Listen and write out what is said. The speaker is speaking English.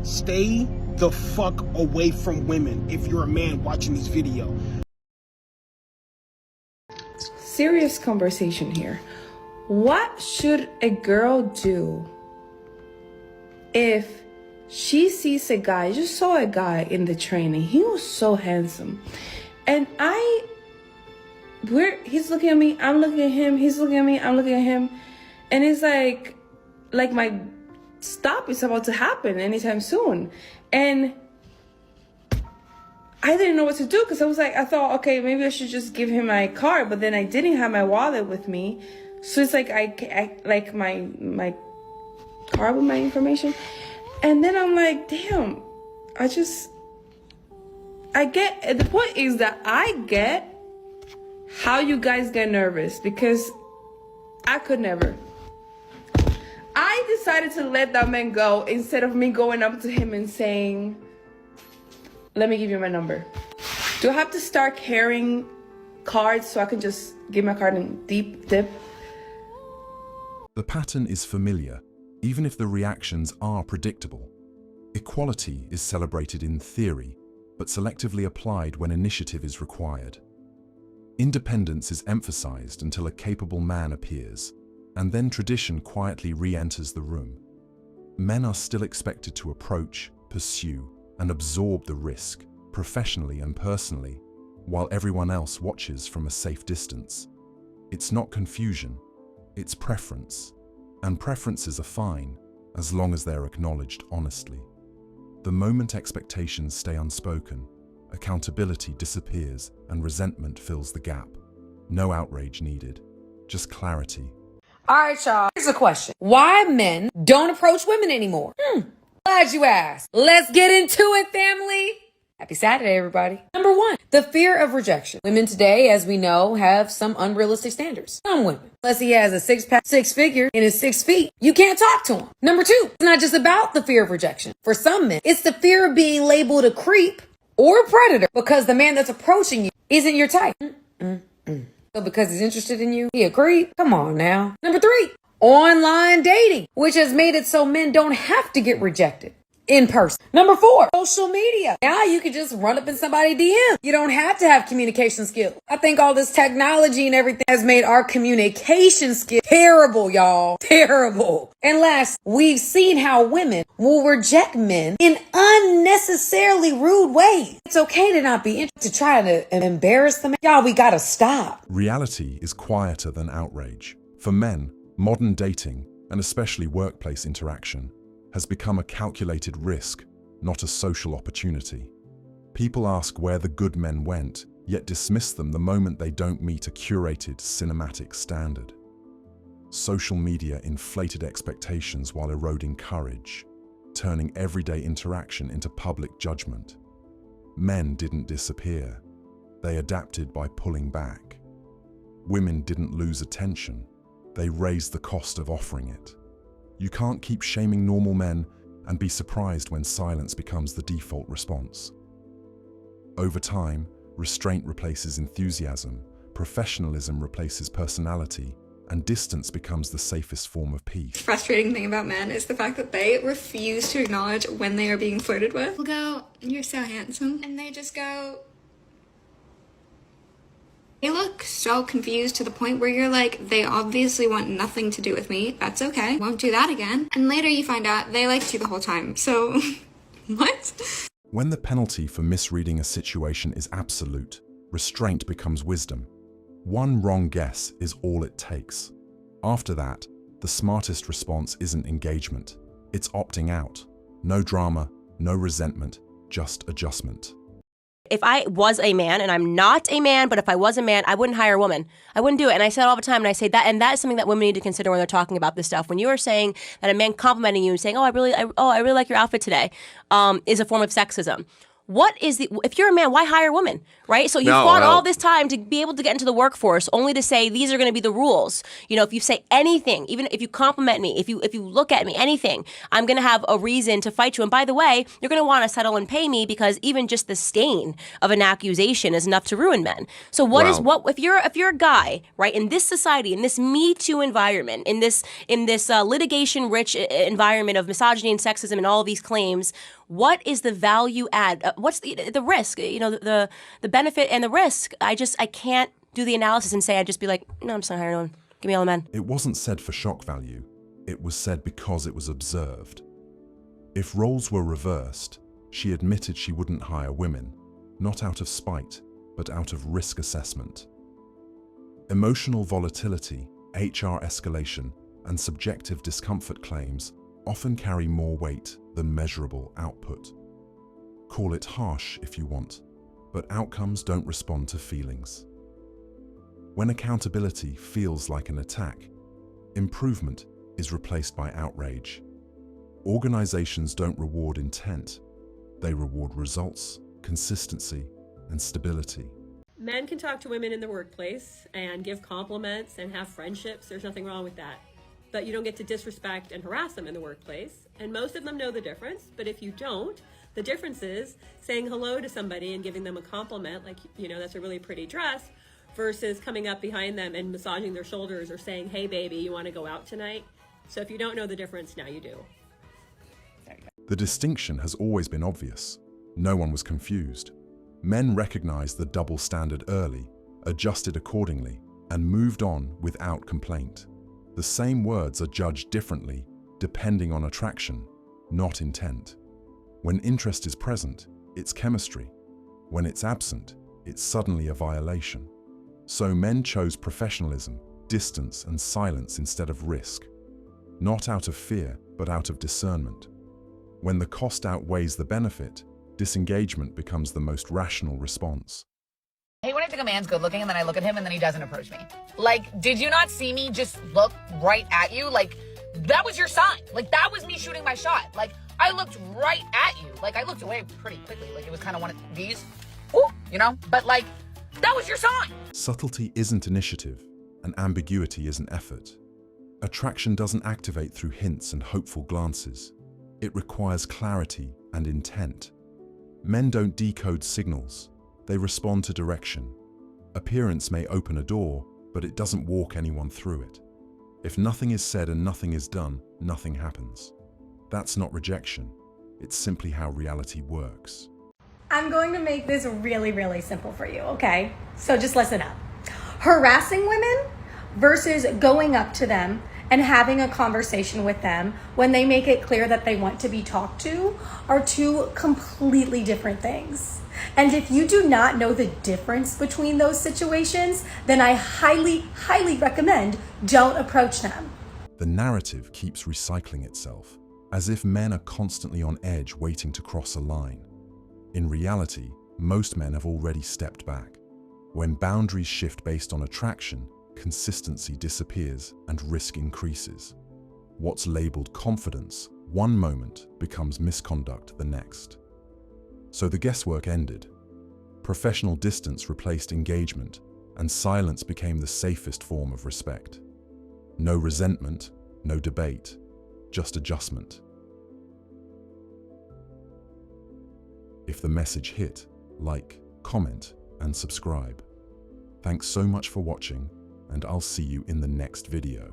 Stay the fuck away from women if you're a man watching this video. Serious conversation here. What should a girl do if she sees a guy? I just saw a guy in the training. He was so handsome. And he's looking at me, I'm looking at him, he's looking at me, I'm looking at him. And it's like my stop is about to happen anytime soon. And I didn't know what to do because I thought, okay, maybe I should just give him my card, but then I didn't have my wallet with me. So it's like I like my card with my information. And then I'm like, damn, the point is that I get how you guys get nervous because I could never. I decided to let that man go instead of me going up to him and saying, let me give you my number. Do I have to start carrying cards so I can just give my card and deep dip? The pattern is familiar, even if the reactions are predictable. Equality is celebrated in theory, but selectively applied when initiative is required. Independence is emphasized until a capable man appears, and then tradition quietly re-enters the room. Men are still expected to approach, pursue, and absorb the risk, professionally and personally, while everyone else watches from a safe distance. It's not confusion, it's preference, and preferences are fine as long as they're acknowledged honestly. The moment expectations stay unspoken, accountability disappears and resentment fills the gap. No outrage needed, just clarity. All right, y'all. Here's a question. Why men don't approach women anymore? Glad you asked. Let's get into it, family. Happy Saturday, everybody. Number one, the fear of rejection. Women today, as we know, have some unrealistic standards. Some women. Unless he has a six-pack, six figure, and is 6 feet, you can't talk to him. Number two, it's not just about the fear of rejection. For some men, it's the fear of being labeled a creep or a predator because the man that's approaching you isn't your type. So because he's interested in you, he a creep? Come on now. Number three, online dating, which has made it so men don't have to get rejected in person. Number four, social media. Now you can just run up in somebody's DM. You don't have to have communication skills. I think all this technology and everything has made our communication skills terrible, y'all. Terrible. And last, we've seen how women will reject men in unnecessarily rude ways. It's okay to not be interested, to try to embarrass them. Y'all, we gotta stop. Reality is quieter than outrage. For men, modern dating, and especially workplace interaction, has become a calculated risk, not a social opportunity. People ask where the good men went, yet dismiss them the moment they don't meet a curated cinematic standard. Social media inflated expectations while eroding courage, turning everyday interaction into public judgment. Men didn't disappear. They adapted by pulling back. Women didn't lose attention. They raised the cost of offering it. You can't keep shaming normal men and be surprised when silence becomes the default response. Over time, restraint replaces enthusiasm, professionalism replaces personality, and distance becomes the safest form of peace. The frustrating thing about men is the fact that they refuse to acknowledge when they are being flirted with. We'll go, "You're so handsome," and they just go, they look so confused to the point where you're like, they obviously want nothing to do with me. That's okay. Won't do that again. And later you find out they liked you the whole time. So, what? When the penalty for misreading a situation is absolute, restraint becomes wisdom. One wrong guess is all it takes. After that, the smartest response isn't engagement. It's opting out. No drama, no resentment, just adjustment. If I was a man, and I'm not a man, but if I was a man, I wouldn't hire a woman. I wouldn't do it. And I say it all the time, and I say that, and that is something that women need to consider when they're talking about this stuff. When you are saying that a man complimenting you and saying, I really like your outfit today, is a form of sexism. if you're a man, why hire women, right? So you fought all this time to be able to get into the workforce only to say these are going to be the rules. You know, if you say anything, even if you compliment me, if you look at me, anything, I'm going to have a reason to fight you. And by the way, you're going to want to settle and pay me because even just the stain of an accusation is enough to ruin men. So if you're a guy, right, in this society, in this Me Too environment, in this litigation rich environment of misogyny and sexism and all of these claims, what is the value add? What's the risk? You know, the benefit and the risk. I can't do the analysis and say, I'd just be like, no, I'm just not hiring anyone. Give me all the men. It wasn't said for shock value. It was said because it was observed. If roles were reversed, she admitted she wouldn't hire women, not out of spite, but out of risk assessment. Emotional volatility, HR escalation, and subjective discomfort claims often carry more weight than measurable output. Call it harsh if you want, but outcomes don't respond to feelings. When accountability feels like an attack, improvement is replaced by outrage. Organizations don't reward intent, they reward results, consistency, and stability. Men can talk to women in the workplace and give compliments and have friendships. There's nothing wrong with that. But you don't get to disrespect and harass them in the workplace. And most of them know the difference. But if you don't, the difference is saying hello to somebody and giving them a compliment, like, you know, that's a really pretty dress, versus coming up behind them and massaging their shoulders or saying, hey, baby, you want to go out tonight? So if you don't know the difference, now you do. The distinction has always been obvious. No one was confused. Men recognized the double standard early, adjusted accordingly, and moved on without complaint. The same words are judged differently depending on attraction, not intent. When interest is present, it's chemistry. When it's absent, it's suddenly a violation. So men chose professionalism, distance, and silence instead of risk. Not out of fear, but out of discernment. When the cost outweighs the benefit, disengagement becomes the most rational response. I hate when I think a man's good looking and then I look at him and then he doesn't approach me. Like, did you not see me just look right at you? Like, that was your sign. Like, that was me shooting my shot. Like, I looked right at you. Like, I looked away pretty quickly. Like, it was kind of one of these, ooh, you know? But, like, that was your sign. Subtlety isn't initiative, and ambiguity isn't effort. Attraction doesn't activate through hints and hopeful glances. It requires clarity and intent. Men don't decode signals. They respond to direction. Appearance may open a door, but it doesn't walk anyone through it. If nothing is said and nothing is done, nothing happens. That's not rejection. It's simply how reality works. I'm going to make this really, really simple for you, okay? So just listen up. Harassing women versus going up to them and having a conversation with them when they make it clear that they want to be talked to are two completely different things. And if you do not know the difference between those situations, then I highly, highly recommend don't approach them. The narrative keeps recycling itself, as if men are constantly on edge waiting to cross a line. In reality, most men have already stepped back. When boundaries shift based on attraction, consistency disappears and risk increases. What's labeled confidence one moment becomes misconduct the next. So the guesswork ended. Professional distance replaced engagement, and silence became the safest form of respect. No resentment, no debate, just adjustment. If the message hit, like, comment, and subscribe. Thanks so much for watching, and I'll see you in the next video.